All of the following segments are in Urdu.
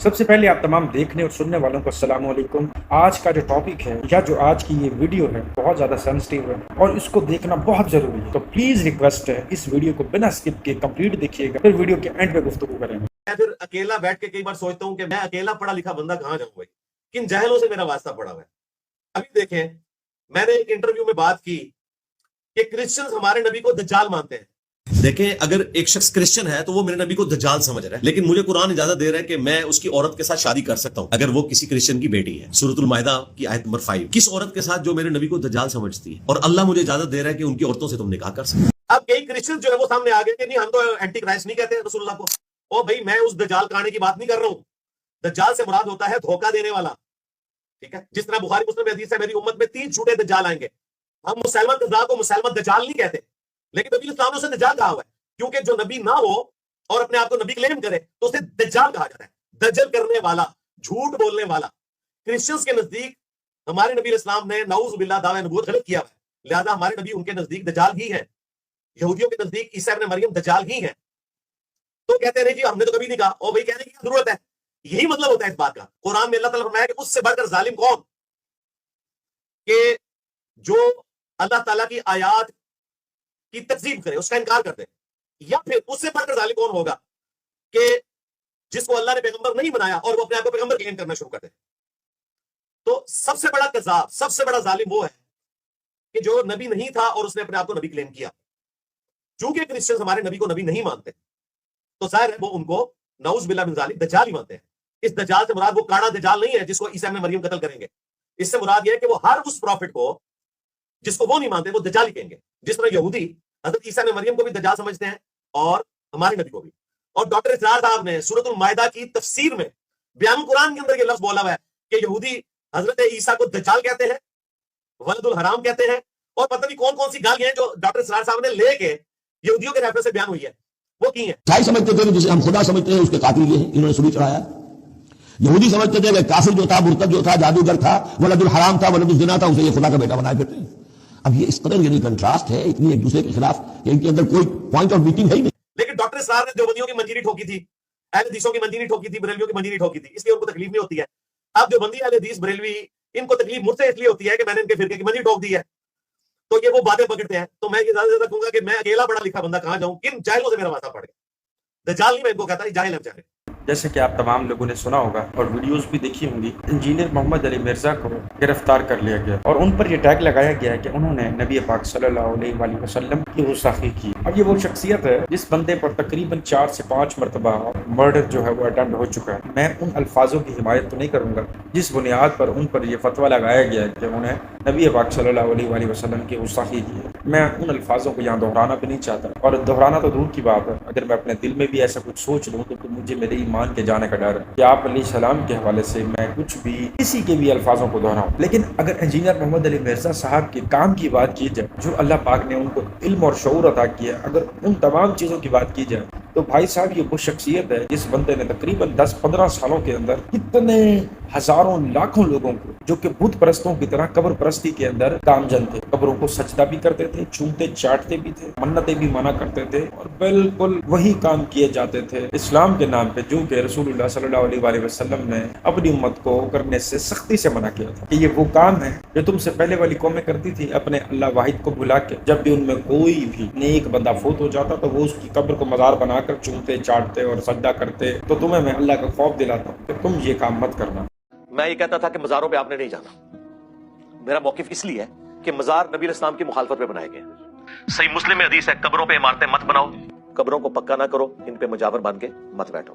سب سے پہلے آپ تمام دیکھنے اور سننے والوں کو السلام علیکم۔ آج کا جو ٹاپک ہے یا جو آج کی یہ ویڈیو ہے بہت زیادہ سینسٹیو ہے اور اس کو دیکھنا بہت ضروری ہے، تو پلیز ریکویسٹ ہے اس ویڈیو کو بنا اسکپ کے کمپلیٹ دیکھیے گا، پھر ویڈیو کے اینڈ پہ گفتگو کریں گے۔ میں پھر اکیلا بیٹھ کے کئی بار سوچتا ہوں کہ میں اکیلا پڑھا لکھا بندہ کہاں جاؤں بھائی، کن جاہلوں سے میرا واسطہ پڑا ہوا ہے۔ ابھی دیکھیں، میں نے ایک انٹرویو میں بات کی کہ کرسچنز ہمارے نبی کو دجال مانتے ہیں۔ دیکھیں، اگر ایک شخص کرسچن ہے تو وہ میرے نبی کو دجال سمجھ رہا ہے، لیکن مجھے قرآن اجازت دے رہا ہے کہ میں اس کی عورت کے ساتھ شادی کر سکتا ہوں اگر وہ کسی کرسچن کی بیٹی ہے۔ سورۃ المائدہ کی آیت نمبر 5، کس عورت کے ساتھ جو میرے نبی کو دجال سمجھتی ہے، اور اللہ مجھے اجازت دے رہا ہے کہ ان کی عورتوں سے تم نکاح کر سکتے۔ اب کئی کرسچن جو ہے وہ سامنے آ گئے کہ نہیں، ہم تو اینٹی کرائسٹ نہیں کہتے رسول اللہ کو۔ او بھائی، میں اس دجال کہانی کی بات نہیں کر رہا ہوں۔ دجال سے مراد ہوتا ہے دھوکہ دینے والا، ٹھیک ہے؟ جس طرح بخاری مسلم میں حدیث ہے، میری امت میں 3 جھوٹے دجال آئیں گے۔ ہم مسلمہ قذاب کو مسلمہ دجال نہیں کہتے، لیکن نبی اسلام نے اسے دجال کہا ہوا ہے، کیونکہ جو نبی نہ ہو اور اپنے آپ کو نبی کلیم کرے تو اسے دجال کہا جاتا ہے، دجل کرنے والا، جھوٹ بولنے والا۔ کرسچنز کے نزدیک ہمارے نبی اسلام نے نعوذ باللہ دعوی نبوت غلط کیا ہوا ہے، لہذا ہمارے نبی ان کے نزدیک دجال ہی ہے۔ یہودیوں کے نزدیک عیسیٰ ابن مریم دجال ہی ہے۔ تو کہتے ہیں جی ہم نے تو کبھی نہیں کہا، اور بھائی کہنے کی ضرورت ہے؟ یہی مطلب ہوتا ہے اس بات کا۔ قرآن میں اللہ تعالیٰ فرمایا کہ اس سے بڑھ کر ظالم کون، کہ جو اللہ تعالیٰ کی آیات کی تکذیب کرے، اس کا انکار کر دے، یا پھر اس سے بڑھ کر ظالم کون ہوگا کہ جس کو اللہ نے پیغمبر نہیں بنایا اور وہ اپنے آپ کو پیغمبر کلیم کرنا شروع کر دے۔ تو سب سے بڑا کذاب، سب سے بڑا ظالم وہ ہے کہ جو نبی نہیں تھا اور اس نے اپنے آپ کو نبی کلیم کیا۔ چونکہ کرسچنز ہمارے نبی کو نبی نہیں مانتے، تو ظاہر ہے وہ ان کو نعوذ باللہ من ذالک دجال ہی مانتے ہیں۔ اس دجال سے مراد وہ کاڑا دجال نہیں ہے جس کو عیسیٰ ابن مریم قتل کریں گے۔ اس سے مراد یہ ہے کہ وہ ہر اس پروفٹ کو جس کو وہ نہیں مانتے وہ دجال ہی کہیں گے، جس طرح یہودی حضرت عیسیٰ ابن مریم کو بھی دجال سمجھتے ہیں اور ہمارے نبی کو بھی۔ اور ڈاکٹر اسرار صاحب نے سورۃ المائدہ کی تفسیر میں بیان قرآن کے اندر یہ لفظ بولا ہوا ہے کہ یہودی حضرت عیسیٰ کو دجال کہتے ہیں، ولد الحرام کہتے ہیں، اور پتہ نہیں کون کون سی گالیاں ہیں جو ڈاکٹر اسرار صاحب نے لے کے یہودیوں کے ریفرنس سے بیان ہوئی ہے، وہ کی ہیں۔ عیسائی سمجھتے تھے کہ جسے ہم خدا سمجھتے ہیں اس کے قاتل یہ ہیں، انہوں نے سولی چڑھایا۔ یہودی سمجھتے تھے کہ کافر جو تھا، مرتد جو تھا، جادوگر تھا، ولد الحرام تھا، ولد الزنا تھا، اسے یہ خدا کا بیٹا بنائے پھرتے ہیں۔ اب یہ اس قدر یعنی کنٹراسٹ ہے اتنی ایک دوسرے کے خلاف کہ ان کے اندر کوئی پوائنٹ آف میٹنگ ہے ہی نہیں۔ لیکن ڈاکٹر اسرار نے دیوبندیوں کی منجیری ٹھوکی تھی، اہل حدیثوں کی منجیری ٹھوکی تھی، بریلویوں کی منجیری ٹھوکی تھی، اس لیے ان کو تکلیف نہیں ہوتی ہے۔ اب دیوبندی، اہل حدیث، بریلوی، ان کو تکلیف مجھ سے اس لیے ہوتی ہے کہ میں نے ان کے فرقے کی منجیری ٹھوک دی ہے، تو یہ وہ باتیں پکڑتے ہیں۔ تو میں یہ زیادہ سے زیادہ کہوں گا کہ میں اکیلا پڑھا لکھا بندہ کہاں جاؤں، کن جاہلوں سے میرا واسطہ پڑ گیا۔ دجال نہیں میں ان کو کہتا، جاہل ہے بیچارے۔ جیسے کہ آپ تمام لوگوں نے سنا ہوگا اور ویڈیوز بھی دیکھی ہوں گی، انجینئر محمد علی مرزا کو گرفتار کر لیا گیا اور ان پر یہ ٹیگ لگایا گیا ہے کہ انہوں نے نبی پاک صلی اللہ علیہ وآلہ وسلم کی گستاخی کی۔ اب یہ وہ شخصیت ہے جس بندے پر تقریباً 4 سے 5 مرتبہ مرڈر جو ہے وہ اٹیمپٹ ہو چکا ہے۔ میں ان الفاظوں کی حمایت تو نہیں کروں گا جس بنیاد پر ان پر یہ فتویٰ لگایا گیا ہے کہ انہیں نبی پاک صلی اللہ علیہ وآلہ وسلم کی گستاخی کی ہے۔ میں ان الفاظوں کو یہاں دہرانا بھی نہیں چاہتا، اور دہرانا تو دور کی بات ہے، اگر میں اپنے دل میں بھی ایسا کچھ سوچ لوں تو مجھے میرے ایمان کے جانے کا ڈر ہے کہ آپ علیہ السلام کے حوالے سے میں کچھ بھی کسی کے بھی الفاظوں کو دہراؤں۔ لیکن اگر انجینئر محمد علی مرزا صاحب کے کام کی بات کی جائے، جو اللہ پاک نے ان کو علم اور شعور عطا کیا، اگر ان تمام چیزوں کی بات کی جائے تو بھائی صاحب یہ وہ شخصیت ہے جس بندے نے تقریباً 10-15 سالوں کے اندر کتنے ہزاروں لاکھوں لوگوں کو جو کہ بت پرستوں کی طرح قبر پرستی کے اندر کامجن تھے، قبروں کو سجدہ بھی کرتے تھے، چومتے چاٹتے بھی تھے، منتیں بھی منع کرتے تھے، اور بالکل وہی کام کیے جاتے تھے اسلام کے نام پہ جو کہ رسول اللہ صلی اللہ علیہ وآلہ وسلم نے اپنی امت کو کرنے سے سختی سے منع کیا تھا کہ یہ وہ کام ہے جو تم سے پہلے والی قومیں کرتی تھی، اپنے اللہ واحد کو بھلا کے۔ جب بھی ان میں کوئی بھی نیک بندہ فوت ہو جاتا تو وہ اس کی قبر کو مزار بنا کر چومتے چاٹتے اور سجدہ کرتے۔ تو تمہیں میں اللہ کا خوف دلاتا ہوں کہ تم یہ کام مت کرنا۔ میں یہ کہتا تھا کہ مزاروں پہ آپ نے نہیں جانا۔ میرا موقف اس لیے ہے کہ مزار نبی علیہ السلام کی مخالفت پہ بنائے گئے ہیں۔ صحیح مسلم میں حدیث ہے، قبروں پہ عمارتیں مت بناؤ، قبروں کو پکا نہ کرو، ان پہ مجاور بن کے مت بیٹھو۔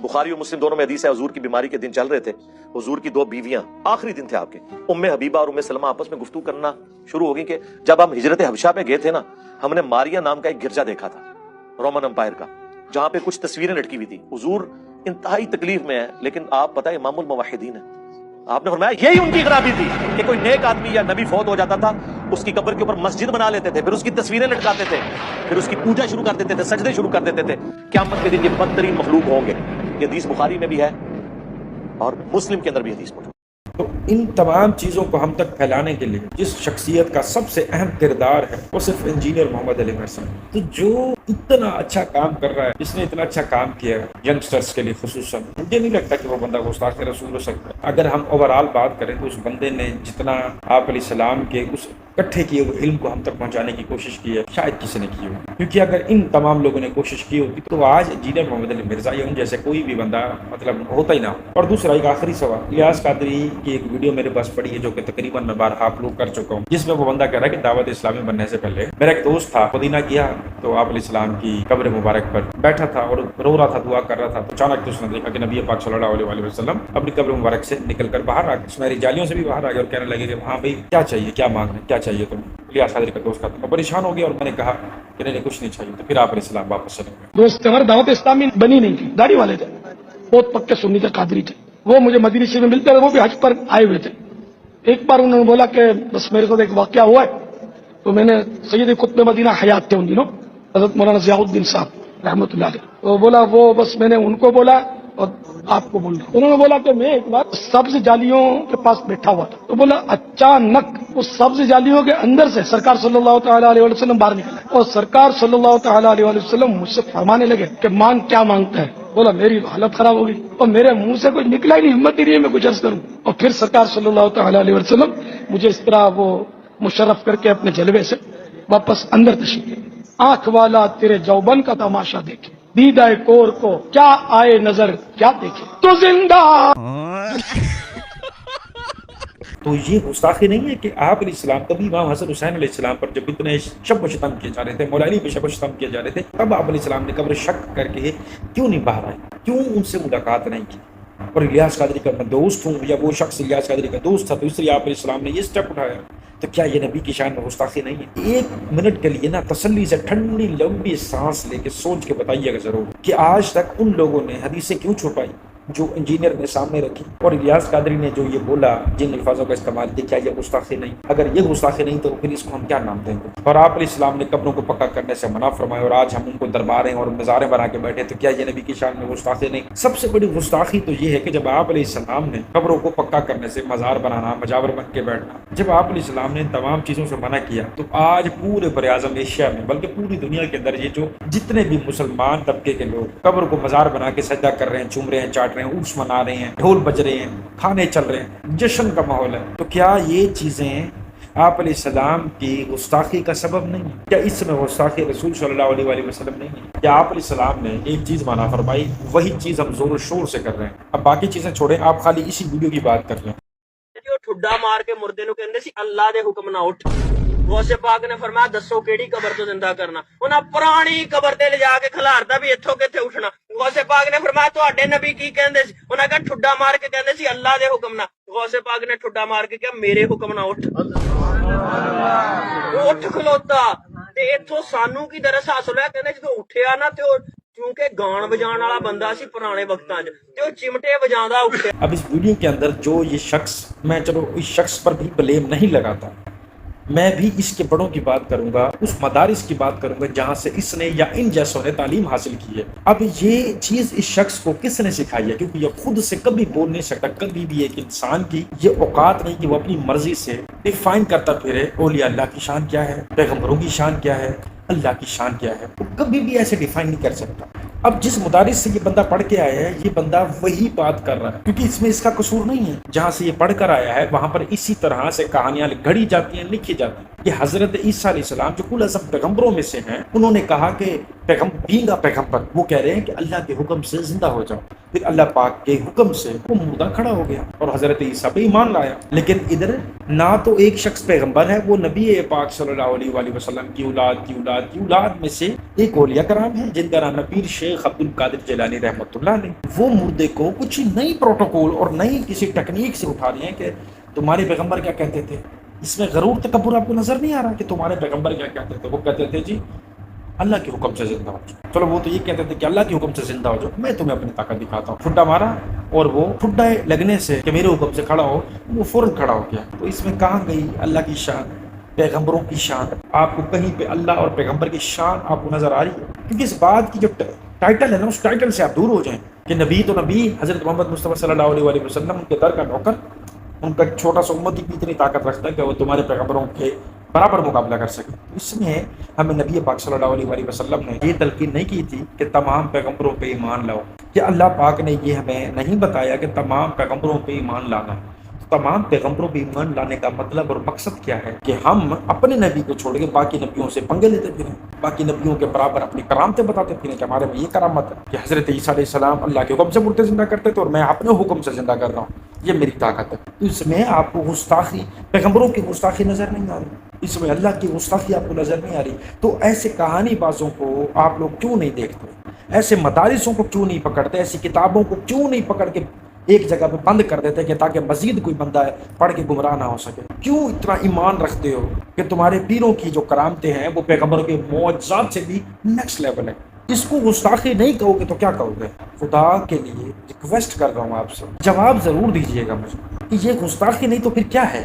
بخاری اور مسلم دونوں میں حدیث ہے، حضور کی بیماری کے دن چل رہے تھے، حضور کی 2 بیویاں، آخری دن تھے آپ کے، ام حبیبہ اور ام سلمہ آپس میں گفتگو کرنا شروع ہو گئی کہ جب ہم ہجرت حبشہ پہ گئے تھے نا، ہم نے ماریا نام کا ایک گرجا دیکھا تھا رومن امپائر کا، جہاں پہ کچھ تصویریں لٹکی ہوئی تھی۔ حضور انتہائی تکلیف میں ہے، لیکن آپ پتہ ہے امام الموحدین ہے، آپ نے فرمایا یہی ان کی خرابی تھی کہ کوئی نیک آدمی یا نبی فوت ہو جاتا تھا، اس کی قبر کے اوپر مسجد بنا لیتے تھے، پھر اس کی تصویریں لٹکاتے تھے، پھر اس کی پوجا شروع کر دیتے تھے، سجدے شروع کر دیتے تھے۔ قیامت کے دن یہ بدترین مخلوق ہوں گے۔ یہ حدیث بخاری میں بھی ہے اور مسلم کے اندر بھی حدیث موجود ہے۔ تو ان تمام چیزوں کو ہم تک پھیلانے کے لیے جس شخصیت کا سب سے اہم کردار ہے وہ صرف انجینئر محمد علی مرزا ہے۔ تو جو اتنا اچھا کام کر رہا ہے، جس نے اتنا اچھا کام کیا ہے ینگسٹرز کے لیے خصوصاً، مجھے نہیں لگتا کہ وہ بندہ گستاخ رسول ہو سکتا ہے۔ اگر ہم اوورآل بات کریں تو اس بندے نے جتنا آپ علیہ السلام کے اس اکٹھے کیے ہوئے علم کو ہم تک پہنچانے کی کوشش کی ہے شاید کسی نے کی ہو، کیونکہ اگر ان تمام لوگوں نے کوشش کی ہوتی تو آج انجینئر محمد علی مرزا یا ان جیسے کوئی بھی بندہ مطلب ہوتا ہی نہ۔ اور دوسرا ایک آخری سوال، الیاس قادری کی ایک ویڈیو میرے پاس پڑی ہے جو کہ تقریباً میں بارہا اپلوڈ کر چکا ہوں، جس میں وہ بندہ کہہ رہا ہے کہ دعوت اسلامی بننے سے پہلے میرا ایک دوست تھا، مدینہ گیا تو آپ علیہ السلام کی قبر مبارک پر بیٹھا تھا اور رو رہا تھا، دعا کر رہا تھا، تو اچانک اس نے دیکھا کہ نبی پاک صلی اللہ علیہ وسلم اپنی قبر مبارک سے نکل کر باہر آ گئے، سنہری جالیوں سے بھی باہر آ گئے اور کہنے لگے کہ ہاں بھائی کیا چاہیے، کیا مانگ رہے ہیں، کیا چاہیے تمہیں؟ الیاس قادری کا دوست تھا، میں پریشان ہو گیا اور میں نے کہا کہ نہیں کچھ نہیں چاہیے، تو پھر آپ علیہ السلام واپس چلے گئے۔ دوست ہمارے دعوت اسلامی بنی نہیں تھی، داڑھی والے تھے، بہت پکے سنی تھے، قادری تھے، وہ مجھے مدینہ شریف میں ملتے تھے، وہ بھی حج پر آئے ہوئے تھے۔ ایک بار انہوں نے بولا کہ بس میرے ساتھ ایک واقعہ ہوا ہے، تو میں نے سید قطب مدینہ حیات تھے ان دنوں، حضرت مولانا ضیاء الدین صاحب رحمۃ اللہ علیہ، تو بولا وہ بس میں نے ان کو بولا اور آپ کو بول رہا ہوں۔ انہوں نے بولا کہ میں ایک بار سبز جالیوں کے پاس بیٹھا ہوا تھا، تو بولا اچانک اس سبز جالیوں کے اندر سے سرکار صلی اللہ تعالیٰ علیہ وسلم باہر نکلا اور سرکار صلی اللہ تعالیٰ علیہ وسلم مجھ سے فرمانے لگے کہ مانگ کیا مانگتا ہے؟ بولا میری حالت خراب ہو گئی اور میرے منہ سے کچھ نکلا ہی نہیں، ہمت نہیں رہی میں کچھ عرض کروں، اور پھر سرکار صلی اللہ تعالیٰ علیہ وسلم مجھے اس طرح وہ مشرف کر کے اپنے جلوے سے واپس اندر تشریف لے۔ آنکھ والا تیرے جوبن کا تماشا دیکھے، دیدہ کور کو کیا آئے نظر کیا دیکھے تو زندہ۔ تو یہ گستاخی نہیں ہے کہ آپ علیہ السلام کبھی امام حسن حسین علیہ السلام پر جب اتنے شب و شتم کیے جا رہے تھے، مولا علی پہ شب و شتم کیے جا رہے تھے، تب آپ علیہ السلام نے قبر شک کر کے کیوں نہیں باہر آئے، کیوں ان سے ملاقات نہیں کی؟ اور الیاس قادری کا میں دوست ہوں یا وہ شخص الیاس قادری کا دوست تھا تو اس لیے آپ علیہ السلام نے یہ سٹیپ اٹھایا، تو کیا یہ نبی کی شان میں گستاخی نہیں ہے؟ ایک منٹ کے لیے نا تسلی سے ٹھنڈی لمبی سانس لے کے سوچ کے بتائیے گا ضرور کہ آج تک ان لوگوں نے حدیثیں کیوں چھپائی جو انجینئر نے سامنے رکھی، اور الیاس قادری نے جو یہ بولا جن الفاظوں کا استعمال کیا، کیا یہ گستاخی نہیں؟ اگر یہ گستاخی نہیں تو پھر اس کو ہم کیا نام دیں گے؟ اور آپ علیہ السلام نے قبروں کو پکا کرنے سے منع فرمایا اور آج ہم ان کو درباریں اور مزاریں بنا کے بیٹھے، تو کیا یہ نبی کی شان میں گستاخی نہیں؟ سب سے بڑی گستاخی تو یہ ہے کہ جب آپ علیہ السلام نے قبروں کو پکا کرنے سے، مزار بنانا، مجاور بن کے بیٹھنا، جب آپ علیہ السلام نے ان تمام چیزوں سے منع کیا، تو آج پورے بر اعظم ایشیا میں بلکہ پوری دنیا کے اندر یہ جو جتنے بھی مسلمان طبقے کے لوگ قبر کو مزار بنا کے سجدہ کر رہے ہیں، چوم رہے ہیں، چاٹ رہے ہیں، عرس منا رہے ہیں، ڈھول بج رہے ہیں، کھانے چل رہے ہیں، جشن کا ماحول ہے، تو کیا یہ چیزیں آپ علیہ السلام کی گستاخی کا سبب نہیں ہے؟ کیا اس میں گستاخی رسول صلی اللہ علیہ وسلم نہیں ہے؟ کیا آپ علیہ السلام نے ایک چیز منع فرمائی، وہی چیز ہم زور و شور سے کر رہے ہیں؟ اب باقی چیزیں چھوڑیں، آپ خالی اسی ویڈیو کی بات کر لیں۔ ٹھڈا مار کے مردے نو کہندے سی اللہ دے حکم نہ اٹھ۔ غوث پاک نے فرمایا دسو کیڑی قبر تو زندہ کرنا؟ انہاں پرانی قبر تے لے جا کے کھلارتا بھی ایتھوں کتے اٹھنا۔ غوث پاک نے فرمایا تواڈے نبی کی کہندے سی؟ انہاں کہا ٹھڈا مار کے کہندے سی اللہ دے حکم نہ۔ غوث پاک نے ٹھڈا مار کے کہا میرے حکم نہ اٹھ۔ وہ اٹھ کھلوتا تے ایتھوں سانو کی درس حاصل ہوا، کہندے جدوں اٹھیا نا تے کیونکہ گان بجان والا بندہ سی پرانے وقتاں تے او چمٹے بجاندا اٹھیا۔ اب اس ویڈیو کے اندر جو یہ شخص، میں چلو اس شخص پر بھی بلیم نہیں لگاتا، میں بھی اس کے بڑوں کی بات کروں گا، اس مدارس کی بات کروں گا جہاں سے اس نے یا ان جیسوں نے تعلیم حاصل کی ہے۔ اب یہ چیز اس شخص کو کس نے سکھائی ہے؟ کیونکہ یہ خود سے کبھی بول نہیں سکتا، کبھی بھی ایک انسان کی یہ اوقات نہیں کہ وہ اپنی مرضی سے ڈیفائن کرتا پھرے اولیاء اللہ کی شان کیا ہے، پیغمبروں کی شان کیا ہے، اللہ کی شان کیا ہے، وہ کبھی بھی ایسے ڈیفائن نہیں کر سکتا۔ اب جس مدارس سے یہ بندہ پڑھ کے آیا ہے، یہ بندہ وہی بات کر رہا ہے، کیونکہ اس میں اس کا قصور نہیں ہے۔ جہاں سے یہ پڑھ کر آیا ہے وہاں پر اسی طرح سے کہانیاں گھڑی جاتی ہیں، لکھی جاتی ہیں۔ یہ حضرت عیسیٰ علیہ السلام جو کل اعظم پیغمبروں میں سے ہیں، انہوں نے کہا کہ پیغمبر وہ کہہ رہے ہیں کہ اللہ کے حکم سے زندہ ہو جاؤ، پھر اللہ پاک کے حکم سے وہ مردہ کھڑا ہو گیا اور حضرت عیسیٰ پہ ایمان لایا۔ لیکن ادھر نہ تو ایک شخص پیغمبر ہے، وہ نبی پاک صلی اللہ علیہ وسلم کی اولاد میں سے ایک اولیاء کرام ہے جن کا نام پیر شیخ عبد القادر جیلانی رحمۃ اللہ علیہ۔ وہ مردے کو کچھ نئی پروٹوکول اور نئی کسی ٹیکنیک سے اٹھا رہے ہیں کہ تمہارے پیغمبر کیا کہتے تھے۔ اس میں غرور تکبر آپ کو نظر نہیں آ رہا کہ تمہارے پیغمبر کیا کہتے تھے؟ وہ کہتے تھے جی اللہ کے حکم سے زندہ ہو جاؤ۔ چلو وہ تو یہ کہتے تھے کہ اللہ کے حکم سے زندہ ہو جاؤ، میں تمہیں اپنی طاقت دکھاتا ہوں۔ ٹھڈا مارا اور وہ ٹھڈا لگنے سے کہ میرے حکم سے کھڑا ہو، وہ فوراً کھڑا ہو گیا۔ تو اس میں کہاں گئی اللہ کی شان، پیغمبروں کی شان؟ آپ کو کہیں پہ اللہ اور پیغمبر کی شان آپ کو نظر آ رہی ہے؟ کیونکہ اس بات کی جو ٹائٹل ہے نا، اس ٹائٹل سے آپ دور ہو جائیں کہ نبی تو نبی حضرت محمد مصطفیٰ صلی اللہ علیہ وسلم ان کے در کا نوکر، ان کا ایک چھوٹا سا امتی بھی اتنی طاقت رکھتا ہے کہ وہ تمہارے پیغمبروں کے برابر مقابلہ کر سکے. اس میں ہمیں نبی پاک صلی اللہ علیہ وآلہ وسلم نے یہ تلقین نہیں کی تھی کہ تمام پیغمبروں پہ ایمان لاؤ. کہ اللہ پاک نے یہ ہمیں نہیں بتایا کہ تمام پیغمبروں پہ ایمان لانا ہے. تمام پیغمبروں پہ ایمان لانے کا مطلب اور مقصد کیا ہے کہ ہم اپنے نبی کو چھوڑ کے باقی نبیوں سے پنگے لیتے پھریں, باقی نبیوں کے برابر اپنی کرامتیں بتاتے پھریں کہ ہمارے میں یہ کرامت ہے کہ حضرت عیسیٰ علیہ السلام اللہ کے حکم سے مردے زندہ کرتے تھے اور میں اپنے حکم سے زندہ کر رہا ہوں, یہ میری طاقت ہے. تو اس میں آپ کو گستاخی, پیغمبروں کی گستاخی نظر نہیں آ رہی, اس میں اللہ کی گستاخی آپ کو نظر نہیں آ رہی. تو ایسے کہانی بازوں کو آپ لوگ کیوں نہیں دیکھتے, ایسے مدارسوں کو کیوں نہیں پکڑتے, ایسی کتابوں کو کیوں نہیں پکڑ کے ایک جگہ پہ بند کر دیتے کہ تاکہ مزید کوئی بندہ ہے پڑھ کے گمراہ نہ ہو سکے. کیوں اتنا ایمان رکھتے ہو کہ تمہارے پیروں کی جو کرامتیں ہیں وہ پیغمبروں کے معجزات سے بھی نیکسٹ لیول ہے. اس کو گستاخی نہیں کہو گے تو کیا کہو گے؟ خدا کے لیے ریکویسٹ کر رہا ہوں آپ سے, جواب ضرور دیجیے گا مجھے کہ یہ گستاخی نہیں تو پھر کیا ہے.